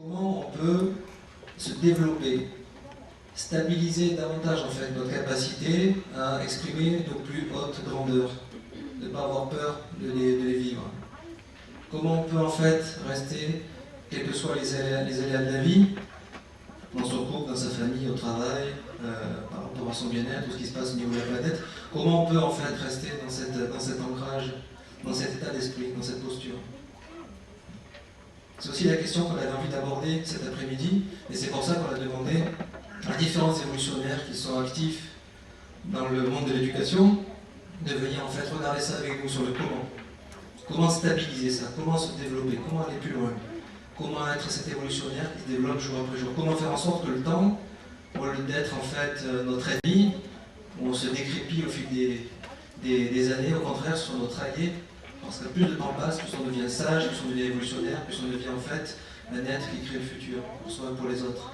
Comment on peut se développer, stabiliser davantage en fait notre capacité à exprimer nos plus hautes grandeurs, de ne pas avoir peur de les vivre. Comment on peut en fait rester, quels que soient les aléas de la vie, dans son couple, dans sa famille, au travail, par rapport à son bien-être, tout ce qui se passe au niveau de la planète, comment on peut en fait rester dans cet ancrage, dans cet état d'esprit, dans cette posture. C'est aussi la question qu'on avait envie d'aborder cet après-midi, et c'est pour ça qu'on a demandé à différents évolutionnaires qui sont actifs dans le monde de l'éducation de venir en fait regarder ça avec nous sur le comment. Comment stabiliser ça, comment se développer, comment aller plus loin, comment être cet évolutionnaire qui se développe jour après jour, comment faire en sorte que le temps, au lieu d'être en fait notre ennemi, on se décrépit au fil des années, au contraire, sur notre allié. Parce que plus le temps passe, plus on devient sage, plus on devient évolutionnaire, plus on devient en fait un être qui crée le futur, pour soi et pour les autres.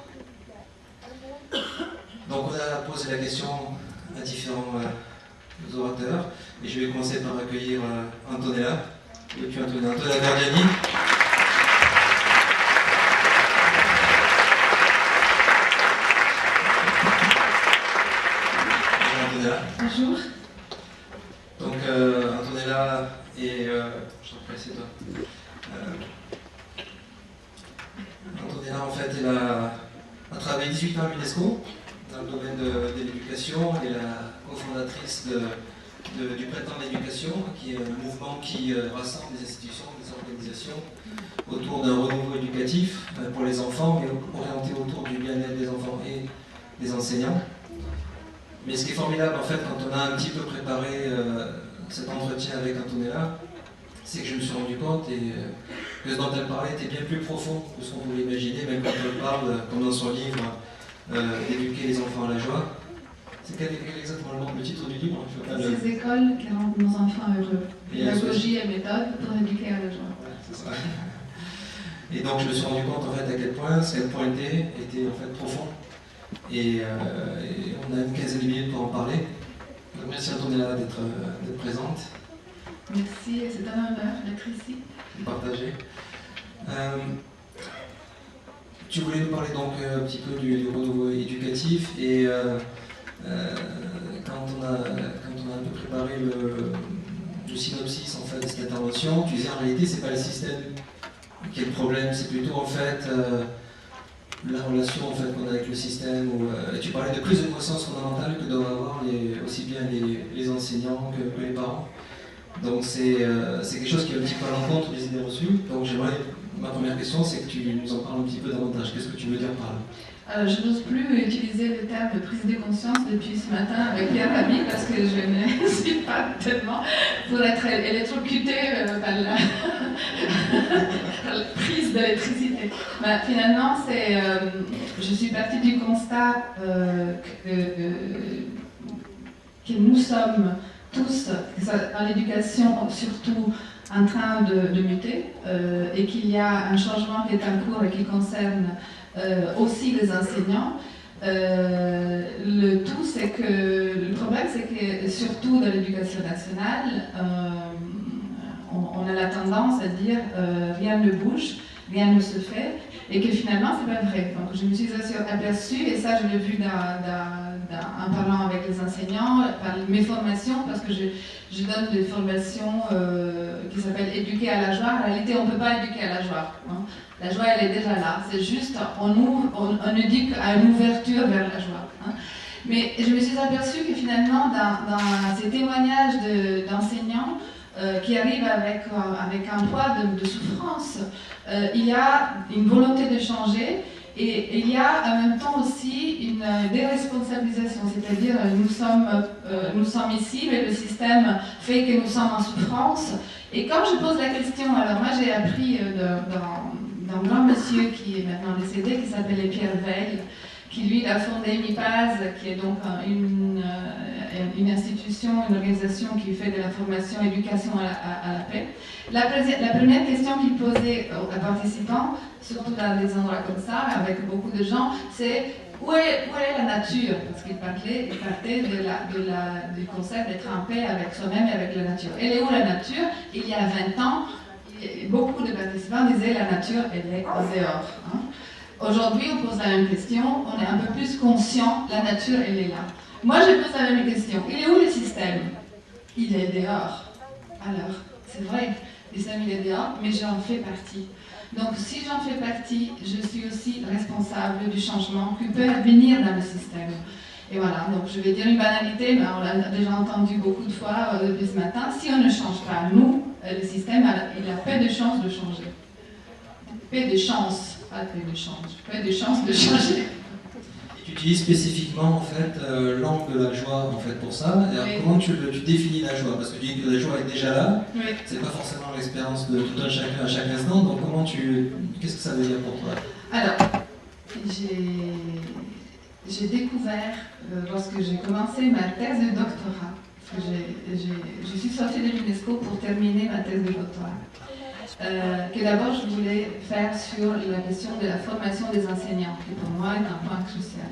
Donc on a posé la question à différents orateurs, et je vais commencer par accueillir Antonella, et puis Antonella Verdiani. Bonjour Antonella. Bonjour. Donc Antonella et je t'en prie, c'est toi. Antonella, en fait, elle a travaillé 18 ans à l'UNESCO dans le domaine de l'éducation. Elle est la cofondatrice du Printemps de l'éducation, qui est un mouvement qui rassemble des institutions, des organisations autour d'un renouveau éducatif pour les enfants, mais orienté autour du bien-être des enfants et des enseignants. Mais ce qui est formidable, en fait, quand on a un petit peu préparé cet entretien avec Antonella, c'est que je me suis rendu compte que ce dont elle parlait était bien plus profond que ce qu'on pouvait imaginer, même quand elle parle, comme dans son livre, d'éduquer les enfants à la joie. C'est quel exactement le titre du livre? Ces écoles qui rendent nos enfants heureux. Pédagogie et méthode pour éduquer à la joie. Ouais, c'est ça. Et donc je me suis rendu compte en fait à quel point ce qu'elle pointait était en fait profond. Et on a une quinzaine de minutes pour en parler. Donc merci Antonella d'être présente. Merci, c'est un honneur d'être ici. Partagé. Tu voulais nous parler donc un petit peu du renouveau éducatif et quand on a un peu préparé le synopsis en fait de cette intervention, tu disais en réalité c'est pas le système qui est le problème, c'est plutôt en fait la relation en fait qu'on a avec le système. Et tu parlais de prise de conscience fondamentale que doivent avoir aussi bien les enseignants que les parents. Donc c'est quelque chose qui est un petit peu à l'encontre des idées reçues. Donc ma première question, c'est que tu nous en parles un petit peu davantage. Qu'est-ce que tu veux dire par là? Je n'ose plus utiliser le terme de prise de conscience depuis ce matin avec Pierre Rabhi parce que je ne suis pas tellement pour être électrocutée par la prise d'électricité. Mais finalement, je suis partie du constat que nous sommes tous, dans l'éducation surtout, en train de muter et qu'il y a un changement qui est en cours et qui concerne aussi les enseignants. Le problème, c'est que surtout dans l'éducation nationale, on a la tendance à dire rien ne bouge, rien ne se fait, et que finalement, c'est pas vrai. Donc, je me suis aperçue, et ça, je l'ai vu en parlant avec les enseignants, par mes formations, parce que je donne des formations qui s'appellent éduquer à la joie. En réalité, on ne peut pas éduquer à la joie. Hein. La joie, elle est déjà là. C'est juste, on éduque à une ouverture vers la joie. Hein. Mais je me suis aperçue que finalement, dans ces témoignages d'enseignants qui arrivent avec un poids de souffrance, il y a une volonté de changer. Et il y a en même temps aussi une déresponsabilisation, c'est-à-dire nous sommes ici, mais le système fait que nous sommes en souffrance. Et quand je pose la question, alors moi j'ai appris d'un grand monsieur qui est maintenant décédé, qui s'appelait Pierre Veil, qui lui a fondé MIPAS, qui est donc une institution, une organisation qui fait de la formation, éducation à la paix. La première question qu'il posait aux participants, surtout dans des endroits comme ça, avec beaucoup de gens, c'est où est la nature? Parce qu'il partait du concept d'être en paix avec soi-même et avec la nature. Elle est où la nature? Il y a 20 ans, beaucoup de participants disaient la nature, elle est en dehors. Hein. Aujourd'hui, on pose la même question, on est un peu plus conscient, la nature, elle est là. Moi, je pose la même question. Il est où le système? Il est dehors. Alors, c'est vrai, le système, il est dehors, mais j'en fais partie. Donc, si j'en fais partie, je suis aussi responsable du changement qui peut advenir dans le système. Et voilà, donc je vais dire une banalité, mais on l'a déjà entendu beaucoup de fois depuis ce matin. Si on ne change pas, nous, le système, il a peu de chances de changer. Peu de chances, pas peu de chances, peu de chances de changer. Et tu utilises spécifiquement en fait l'angle de la joie en fait pour ça. Et alors, Oui. comment tu définis la joie? Parce que tu dis que la joie est déjà là. Oui. C'est pas forcément l'expérience de tout un chacun à chaque instant. Donc qu'est-ce que ça veut dire pour toi? Alors, j'ai découvert, lorsque j'ai commencé ma thèse de doctorat, parce que je suis sortie de l'UNESCO pour terminer ma thèse de doctorat, que d'abord je voulais faire sur la question de la formation des enseignants, qui pour moi est un point crucial.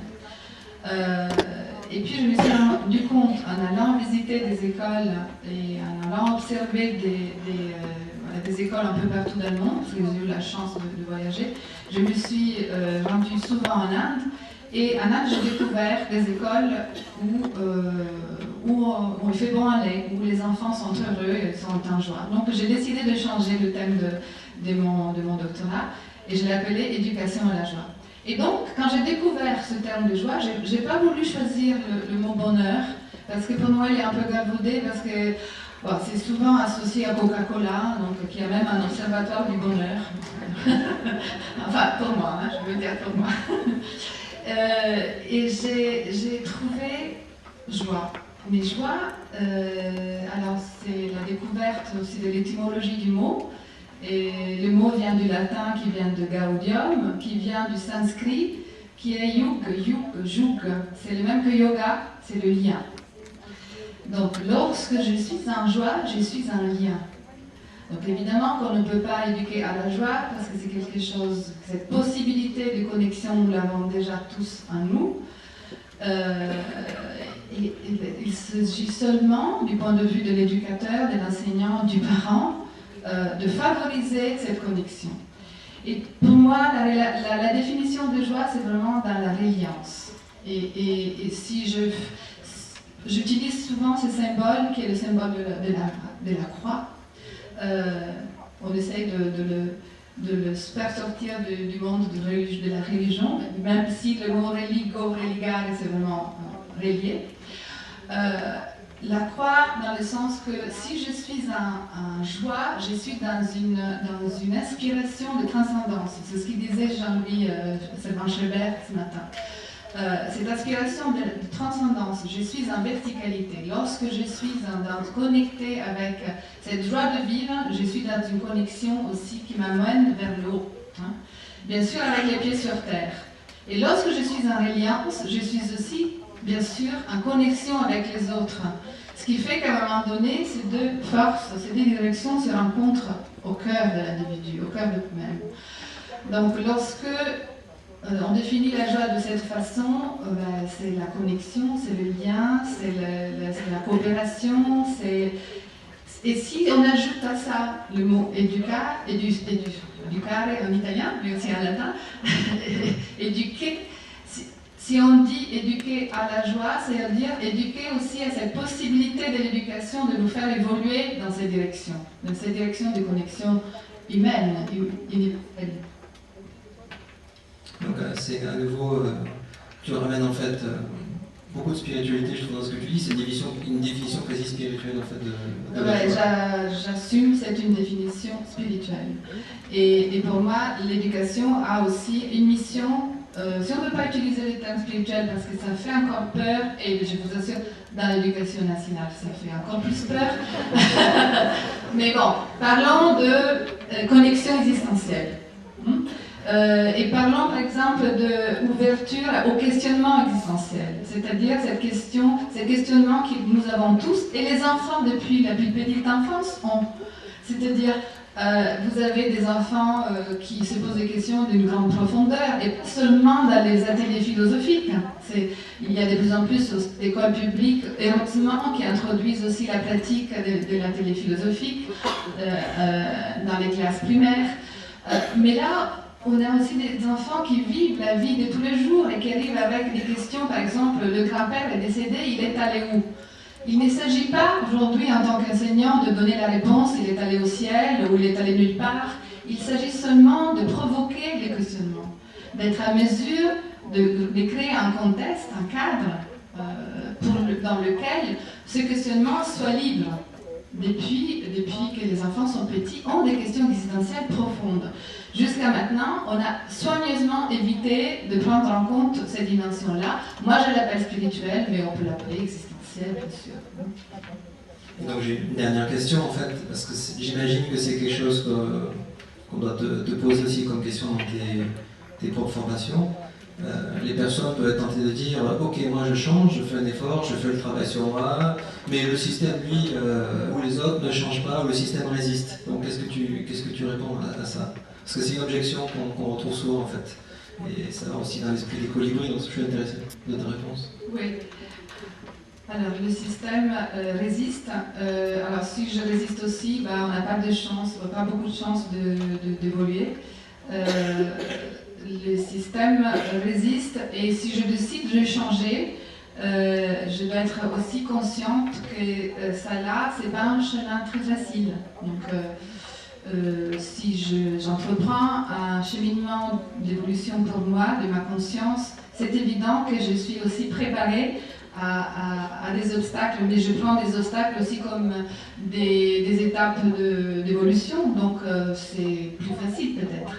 Et puis je me suis rendu compte, en allant visiter des écoles et en allant observer des écoles un peu partout dans le monde, parce que j'ai eu la chance de voyager, je me suis rendue souvent en Inde. Et en Inde, j'ai découvert des écoles où il fait bon aller, où les enfants sont heureux et sont en joie. Donc j'ai décidé de changer le thème de mon doctorat et je l'ai appelé éducation à la joie. Et donc, quand j'ai découvert ce terme de joie, je n'ai pas voulu choisir le mot bonheur, parce que pour moi il est un peu galvaudé, parce que bon, c'est souvent associé à Coca-Cola, donc qui a même un observatoire du bonheur. Enfin, pour moi, hein, je veux dire pour moi. Et j'ai trouvé joie. Mais joie, alors c'est la découverte aussi de l'étymologie du mot. Et le mot vient du latin qui vient de gaudium, qui vient du sanskrit, qui est yug, jug. C'est le même que yoga, c'est le lien. Donc lorsque je suis en joie, je suis en lien. Donc évidemment qu'on ne peut pas éduquer à la joie parce que c'est quelque chose, cette possibilité de connexion, nous l'avons déjà tous en nous. Il s'agit seulement, du point de vue de l'éducateur, de l'enseignant, du parent, de favoriser cette connexion. Et pour moi, la définition de joie, c'est vraiment dans la résilience. Et si j'utilise souvent ce symbole qui est le symbole de la croix. On essaye de le faire sortir du monde de la religion, même si le mot religo, religare, c'est vraiment relié. La croix, dans le sens que si je suis en joie, je suis dans une inspiration de transcendance. C'est ce qu'il disait Jean-Louis Servan-Schreiber ce matin. Cette aspiration de transcendance, je suis en verticalité. Lorsque je suis connectée avec cette joie de vivre, je suis dans une connexion aussi qui m'amène vers le haut. Hein. Bien sûr, avec les pieds sur terre. Et lorsque je suis en reliance, je suis aussi, bien sûr, en connexion avec les autres. Ce qui fait qu'à un moment donné, ces deux forces, ces deux directions se rencontrent au cœur de l'individu, au cœur de nous-mêmes. Donc, lorsque on définit la joie de cette façon, c'est la connexion, c'est le lien, c'est la coopération, et si on ajoute à ça le mot educare en italien, mais aussi en latin, éduquer, si on dit éduquer à la joie, c'est-à-dire éduquer aussi à cette possibilité de l'éducation de nous faire évoluer dans cette direction de connexion humaine, universelle. Donc c'est à nouveau, tu ramènes en fait beaucoup de spiritualité, je trouve, dans ce que tu dis. C'est une définition quasi spirituelle en fait de la ouais, joie. j'assume, c'est une définition spirituelle. Et pour moi, l'éducation a aussi une mission. Si on ne veut pas utiliser les termes spirituels parce que ça fait encore peur, et je vous assure, dans l'éducation nationale, ça fait encore plus peur. Mais bon, parlons de connexion existentielle. Et parlons par exemple d'ouverture au questionnement existentiel, c'est-à-dire ces questionnements que nous avons tous, et les enfants depuis la plus petite enfance ont. C'est-à-dire, vous avez des enfants qui se posent des questions d'une grande profondeur, et pas seulement dans les ateliers philosophiques. Il y a de plus en plus aux écoles publiques, heureusement, qui introduisent aussi la pratique de l'atelier philosophique dans les classes primaires. Mais là, on a aussi des enfants qui vivent la vie de tous les jours et qui arrivent avec des questions, par exemple, le grand-père est décédé, il est allé où? Il ne s'agit pas aujourd'hui en tant qu'enseignant de donner la réponse, il est allé au ciel ou il est allé nulle part. Il s'agit seulement de provoquer les questionnements, d'être à mesure de créer un contexte, un cadre dans lequel ce questionnement soit libre. Depuis que les enfants sont petits, ont des questions existentielles profondes. Jusqu'à maintenant, on a soigneusement évité de prendre en compte cette dimension-là. Moi, je l'appelle spirituelle, mais on peut l'appeler existentielle, bien sûr. Donc j'ai une dernière question, en fait, parce que j'imagine que c'est quelque chose qu'on doit te poser aussi comme question dans tes propres formations. Les personnes peuvent être tentées de dire ok, moi je change, je fais un effort, je fais le travail sur moi, mais le système, lui, ou les autres ne changent pas, ou le système résiste. Donc qu'est-ce que tu réponds à ça? Parce que c'est une objection qu'on retrouve souvent, en fait. Et ça va aussi dans l'esprit des colibris, donc je suis intéressé de ta réponse. Oui. Alors, le système résiste. Alors, si je résiste aussi, on n'a pas de chance, pas beaucoup de chance d'évoluer. Le système résiste et si je décide de changer, je dois être aussi consciente que ça là, c'est pas un chemin très facile. Donc, si j'entreprends un cheminement d'évolution pour moi, de ma conscience, c'est évident que je suis aussi préparée à des obstacles, mais je prends des obstacles aussi comme des étapes d'évolution, donc c'est plus facile peut-être.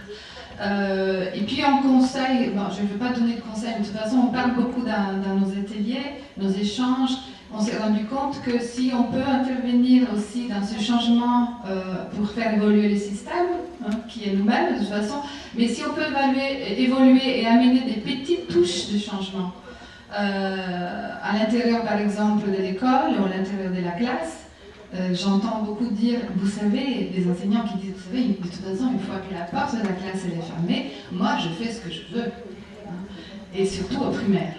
Et puis en conseil, je ne veux pas donner de conseils, mais de toute façon on parle beaucoup dans nos ateliers, nos échanges. On s'est rendu compte que si on peut intervenir aussi dans ce changement pour faire évoluer le système, qui est nous-mêmes de toute façon, mais si on peut évoluer et amener des petites touches de changement à l'intérieur par exemple de l'école ou à l'intérieur de la classe, j'entends beaucoup dire, vous savez, des enseignants qui disent, vous savez, de toute façon, une fois que la porte de la classe elle est fermée, moi je fais ce que je veux, et surtout au primaire.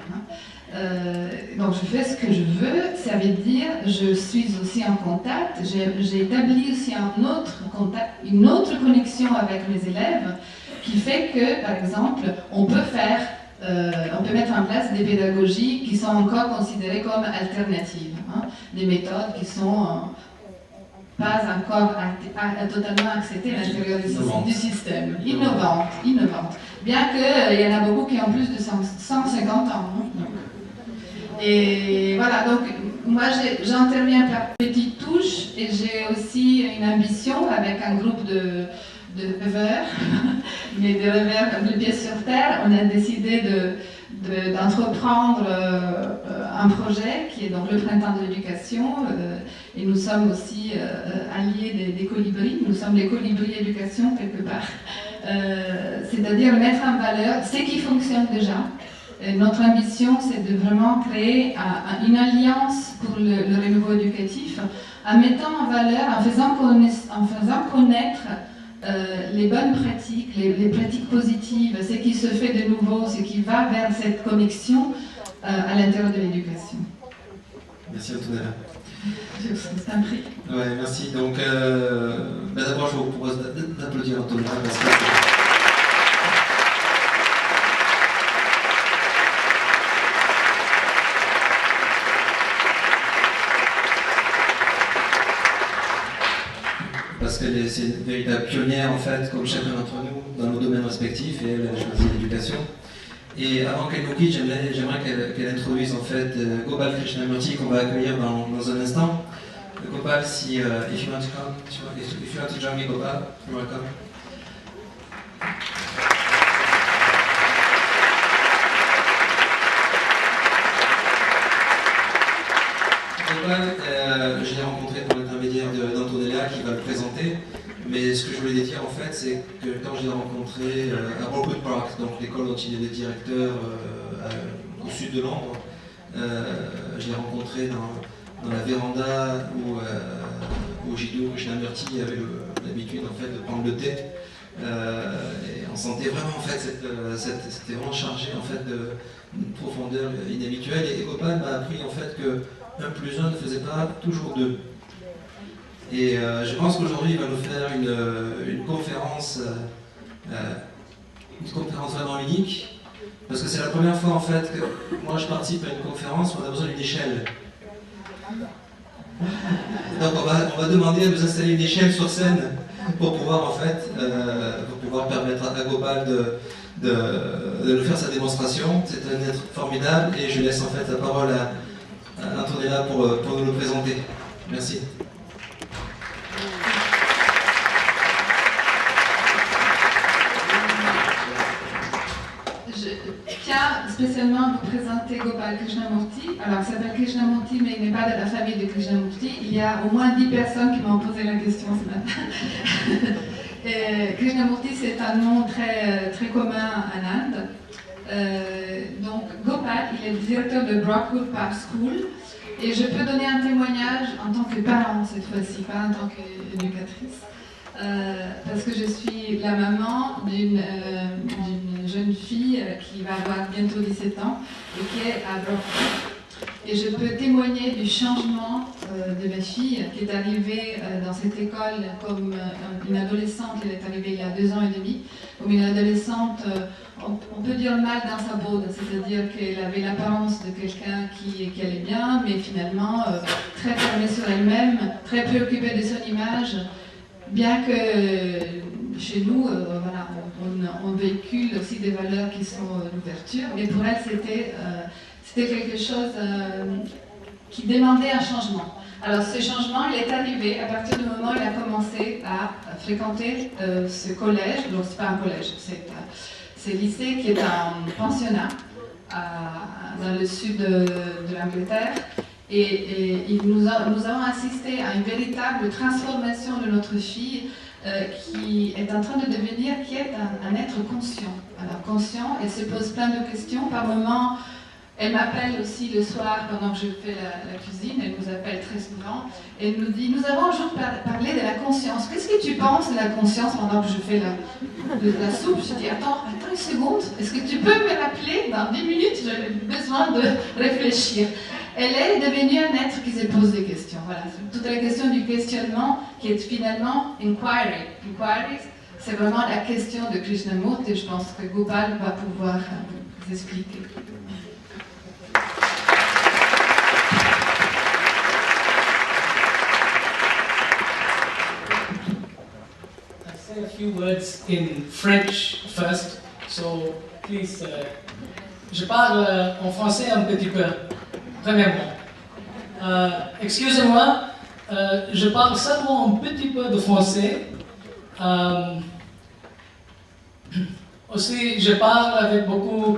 Donc je fais ce que je veux, ça veut dire je suis aussi en contact, j'ai établi aussi un autre contact, une autre connexion avec mes élèves qui fait que, par exemple, on peut mettre en place des pédagogies qui sont encore considérées comme alternatives, des méthodes qui sont pas encore totalement acceptées à l'intérieur du système, innovantes, bien qu'il y en a beaucoup qui ont plus de 150 ans. Et voilà, donc moi j'interviens par petites touches et j'ai aussi une ambition avec un groupe de rêveurs, mais des rêveurs de pieds sur terre. On a décidé d'entreprendre un projet qui est donc le Printemps de l'éducation et nous sommes aussi alliés des colibris, nous sommes les colibris éducation quelque part, c'est-à-dire mettre en valeur ce qui fonctionne déjà. Et notre ambition, c'est de vraiment créer une alliance pour le renouveau éducatif en mettant en valeur, en faisant connaître les bonnes pratiques, les pratiques positives, ce qui se fait de nouveau, ce qui va vers cette connexion à l'intérieur de l'éducation. Merci Antonella. C'est un prix. Ouais, merci. Donc, d'abord, je vous propose d'applaudir Antonella parce que c'est une véritable pionnière en fait, comme chacun d'entre nous, dans nos domaines respectifs, et elle a choisi l'éducation. Et avant qu'elle nous quitte, j'aimerais qu'elle introduise en fait Gopal Krishnamurti qu'on va accueillir dans un instant. Gopal, if you want to come, if you want to join me, Gopal, you're welcome. Gopal, je l'ai rencontré par l'intermédiaire d'Antonella qui va le présenter, mais ce que je voulais dire en fait, c'est que quand je l'ai rencontré à Brookwood Park, donc l'école dont il est le directeur au sud de Londres, je l'ai rencontré dans la véranda où Jiddu Krishnamurti avait l'habitude en fait de prendre le thé. Et on sentait vraiment en fait c'était vraiment chargé en fait d'une profondeur inhabituelle. Et Gopal m'a appris en fait que 1 plus 1 ne faisait pas toujours 2. Et je pense qu'aujourd'hui il va nous faire une conférence une conférence vraiment unique, parce que c'est la première fois en fait que moi je participe à une conférence où on a besoin d'une échelle. Donc on va demander à nous installer une échelle sur scène pour pouvoir en fait, pour pouvoir permettre à Gopal de nous faire sa démonstration. C'est un être formidable et je laisse en fait la parole à Antonella pour nous le présenter. Merci. Je tiens spécialement à vous présenter Gopal Krishnamurti. Alors, il s'appelle Krishnamurti, mais il n'est pas de la famille de Krishnamurti. Il y a au moins 10 personnes qui m'ont posé la question ce matin. Krishnamurti, c'est un nom très, très commun en Inde. Donc, Gopal, il est le directeur de Brockwood Park School. Et je peux donner un témoignage en tant que parent cette fois-ci, pas en tant qu'éducatrice. Parce que je suis la maman d'une jeune fille qui va avoir bientôt 17 ans et qui est à Brockwood. Et je peux témoigner du changement de ma fille qui est arrivée dans cette école comme une adolescente. Elle est arrivée il y a 2 ans et demi, comme une adolescente, on peut dire mal dans sa peau, c'est-à-dire qu'elle avait l'apparence de quelqu'un qui allait bien, mais finalement très fermée sur elle-même, très préoccupée de son image. Bien que chez nous, voilà, on véhicule aussi des valeurs qui sont l'ouverture, mais pour elle, c'était quelque chose qui demandait un changement. Alors ce changement, il est arrivé à partir du moment où il a commencé à fréquenter ce collège, donc c'est pas un collège, c'est lycée qui est un pensionnat dans le sud de l'Angleterre. Et nous avons assisté à une véritable transformation de notre fille qui est en train de devenir, qui est un être conscient. Alors conscient, elle se pose plein de questions. Par moments, elle m'appelle aussi le soir pendant que je fais la cuisine, elle nous appelle très souvent. Elle nous dit, nous avons un jour parlé de la conscience. Qu'est-ce que tu penses de la conscience pendant que je fais la soupe? Je dis, attends une seconde, est-ce que tu peux me rappeler? Dans 10 minutes, j'ai besoin de réfléchir. Elle est devenue un être qui se pose des questions. Voilà, toute la question du questionnement qui est finalement inquiry. Inquiry, c'est vraiment la question de Krishnamurti et je pense que Gopal va pouvoir vous expliquer. I'll say a few words in French first, so please. Je parle en français un petit peu. Premièrement, excusez-moi, je parle seulement un petit peu de français. Aussi, je parle avec beaucoup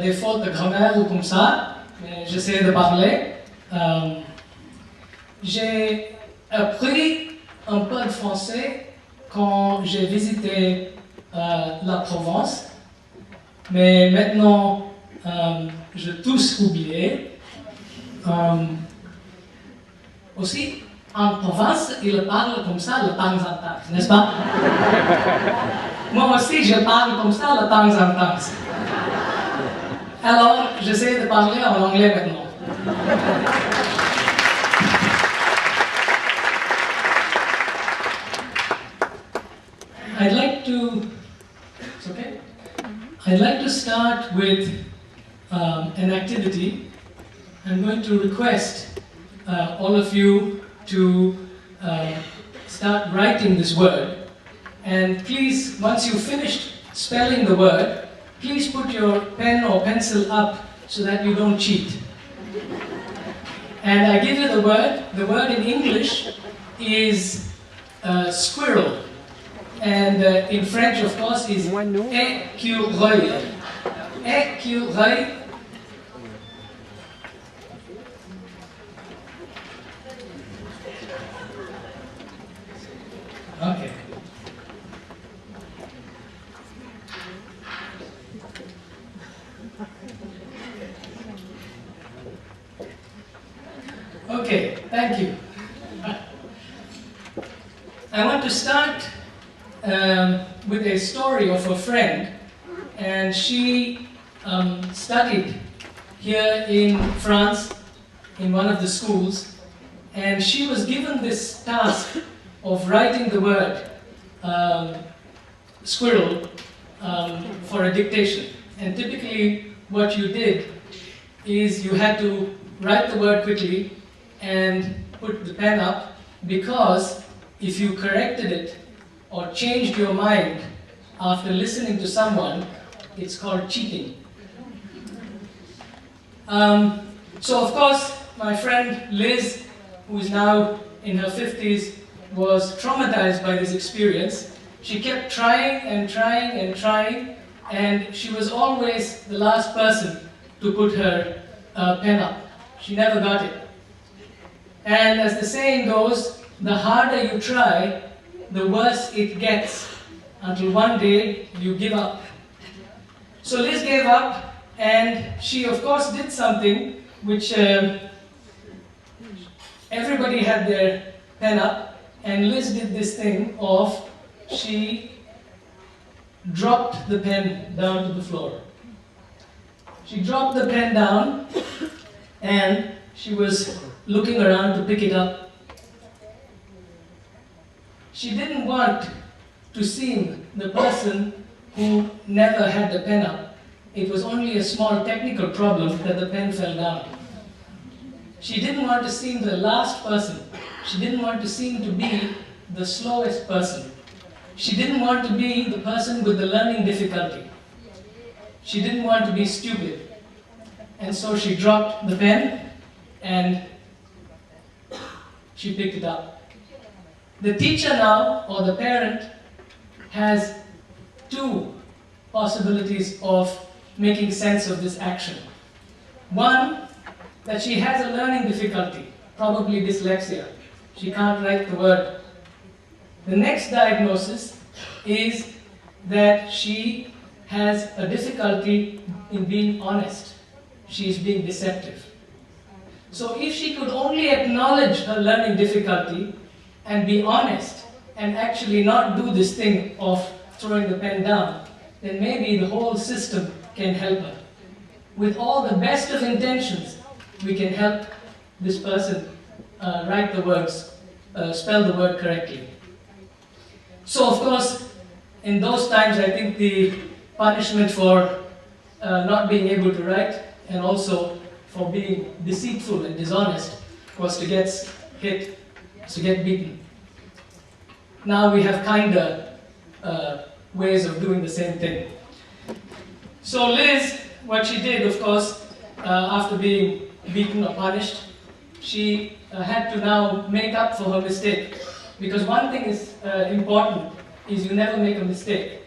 des fautes de grammaire ou comme ça, mais j'essaie de parler. J'ai appris un peu de français quand j'ai visité la Provence, mais maintenant, j'ai tous oublié. Aussi, en province, ils parlent comme ça de temps en temps, n'est-ce pas? Moi aussi, je parle comme ça de temps en temps. Alors, j'essaie de parler en anglais maintenant. I'd like to start with an activity. I'm going to request all of you to start writing this word. And please, once you've finished spelling the word, please put your pen or pencil up so that you don't cheat. And I give you the word. The word in English is squirrel. And in French, of course, is écureuil. Écureuil. Okay. Okay, thank you. I want to start with a story of a friend, and she studied here in France in one of the schools, and she was given this task of writing the word squirrel for a dictation. And typically what you did is you had to write the word quickly and put the pen up, because if you corrected it or changed your mind after listening to someone, it's called cheating. So of course, my friend Liz, who is now in her 50s, was traumatized by this experience. She kept trying and trying and trying, and she was always the last person to put her pen up. She never got it. And as the saying goes, the harder you try, the worse it gets, until one day you give up. So Liz gave up, and she of course did something which everybody had their pen up, and Liz did this thing of she dropped the pen down to the floor. She dropped the pen down and she was looking around to pick it up. She didn't want to seem the person who never had the pen up. It was only a small technical problem that the pen fell down. She didn't want to seem the last person. She didn't want to seem to be the slowest person. She didn't want to be the person with the learning difficulty. She didn't want to be stupid. And so she dropped the pen and she picked it up. The teacher now, or the parent, has two possibilities of making sense of this action. One, that she has a learning difficulty, probably dyslexia. She can't write the word. The next diagnosis is that she has a difficulty in being honest. She is being deceptive. So if she could only acknowledge her learning difficulty and be honest and actually not do this thing of throwing the pen down, then maybe the whole system can help her. With all the best of intentions, we can help this person write the words, spell the word correctly. So of course, in those times, I think the punishment for not being able to write and also for being deceitful and dishonest was to get hit, to get beaten. Now we have kinder ways of doing the same thing. So Liz, what she did, of course, after being beaten or punished, she had to now make up for her mistake. Because one thing is important, is you never make a mistake.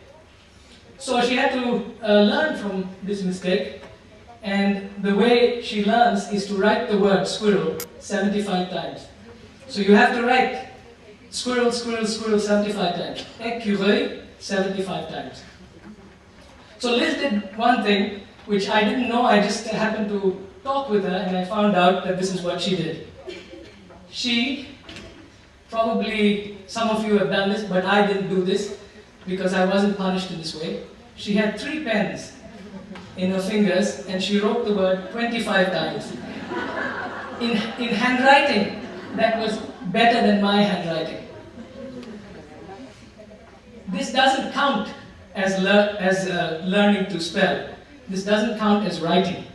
So she had to learn from this mistake, and the way she learns is to write the word squirrel 75 times. So you have to write squirrel, squirrel, squirrel 75 times. Écureuil 75 times. So Liz did one thing which I didn't know, I just happened to talk with her and I found out that this is what she did. She, probably some of you have done this, but I didn't do this because I wasn't punished in this way. She had 3 pens in her fingers and she wrote the word 25 times. In handwriting that was better than my handwriting. This doesn't count as learning to spell. This doesn't count as writing.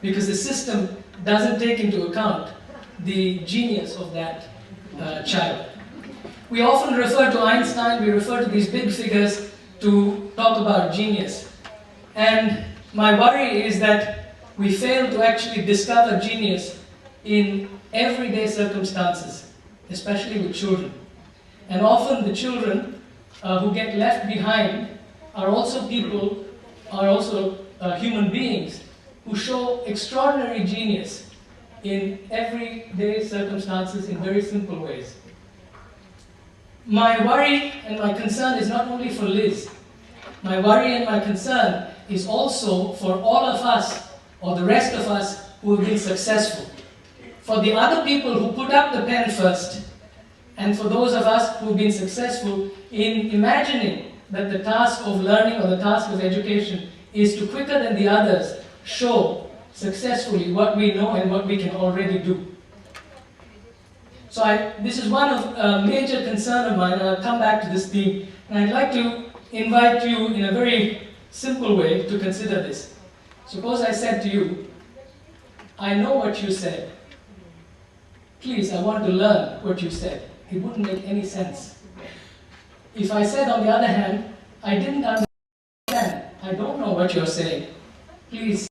Because the system doesn't take into account the genius of that child. We often refer to Einstein, we refer to these big figures to talk about genius. And my worry is that we fail to actually discover genius in everyday circumstances, especially with children. And often the children who get left behind are also people, are also human beings who show extraordinary genius in everyday circumstances in very simple ways. My worry and my concern is not only for Liz. My worry and my concern is also for all of us, or the rest of us who have been successful. For the other people who put up the pen first, and for those of us who have been successful in imagining that the task of learning or the task of education is to, quicker than the others, show successfully what we know and what we can already do. So this is one of major concern of mine, and I'll come back to this theme. And I'd like to invite you in a very simple way to consider this. Suppose I said to you, I know what you said. Please, I want to learn what you said. It wouldn't make any sense. If I said, on the other hand, I didn't understand, I don't know what you're saying. Please